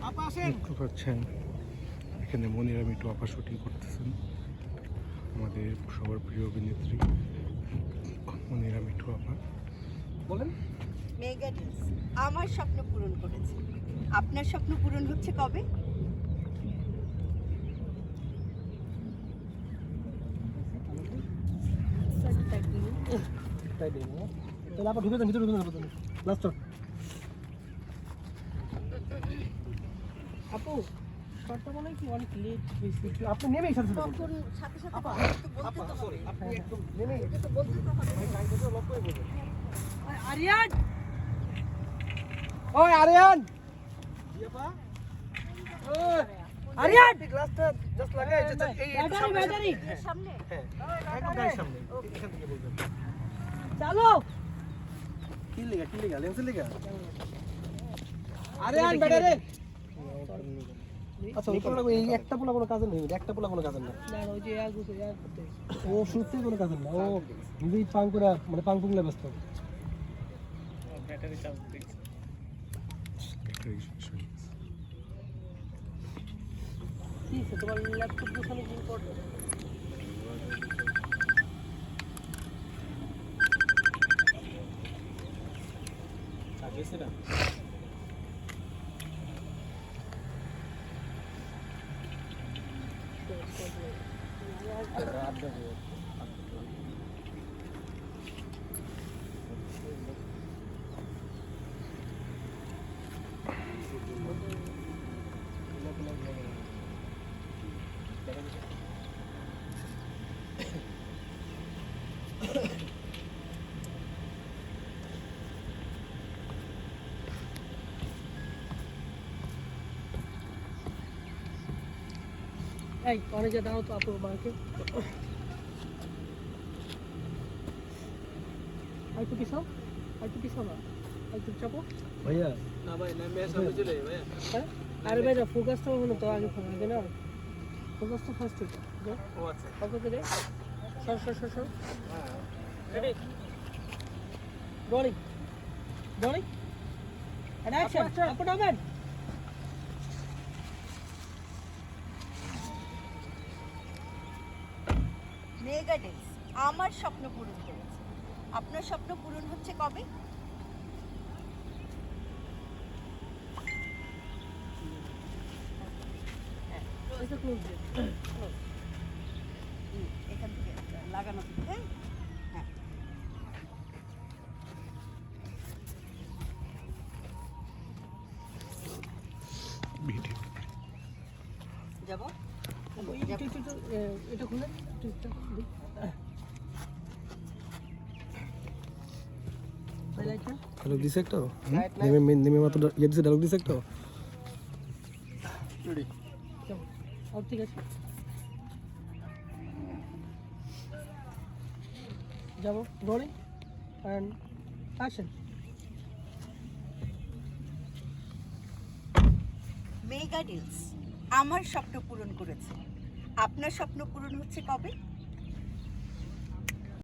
দেখতে পাচ্ছেন এখানে মনিরা মিঠু আপা শুটিং করতেছেন। আমাদের সবার প্রিয় অভিনেত্রী মনিরা মিঠু আপা। বলেন। মেগা ডিলস আমার স্বপ্ন পূরণ করেছে। আপনার স্বপ্ন পূরণ হচ্ছে কবে? তাই দিন তাহলে আবার ঢুকে যান, ভিতরে ঢুকে যান। লাস্ট আপু শর্টটা মনে হয় কি অনেক লেট হয়েছে, আপনি নেমেই সাথে সাথে তখন সাথে সাথে আপা, বলতে তো হবে। আপনি একদম নেমেই এটা তো বলতে তো হবে। লক করে বলবেন। আরিয়ান, ওই আরিয়ান আপা, ওই আরিয়ান গ্লাসটা জাস্ট লাগাই এই ব্যাটারি সামনে হ্যাঁ একদম গাড়ির সামনে এখান থেকে বলবেন। চালো। কি লেগা লেন্সের লেগা আরিয়ান ব্যাটারি। আচ্ছা ওই পোলা এই একটা পোলা কোনো কাজের নেই, একটা পোলা কোনো কাজের না। না ওই যে ইয়ার করতে ও সুস্থই কোনো কাজের না, ও নিজেই পাং করে মানে পাং পুংলে ব্যস্ত। ব্যাটারি চার্জ দিচ্ছি। কি সে তোমার ল্যাপটপ গোছানো কি করতে? চার্জেছে না। এই অনেকে দাও তো আপুর মাকে। আইটু পিছাও, আইটু পিছাও না, আইটু চাপো। ভাইয়া না ভাই না মেয়ে সামনে চলে ভাই। হ্যাঁ আরে ভাই ফোকাসটা হলো তো আগে ফোকাস দে না, ফোকাসটা ফার্স্ট হতো। ও আচ্ছা। কত করে সর ready rolling rolling and action. Up down. Mega deals আমার স্বপ্ন পূরণ করেছে। আপনার স্বপ্ন পূরণ হচ্ছে কবে? এখান থেকে লাগানো থাকে, হ্যাঁ হ্যাঁ। ভিডিও যাবো এটা খুলে ডায়লগ দিছে একটা নেমে মাত্র ইয়ে দিছে, ডায়লগ দিছে একটা। রেডি ঠিক আছে যাবো। Rolling and action. Mega deals আমার স্বপ্ন পূরণ করেছে। আপনার স্বপ্ন পূরণ হচ্ছে কবে?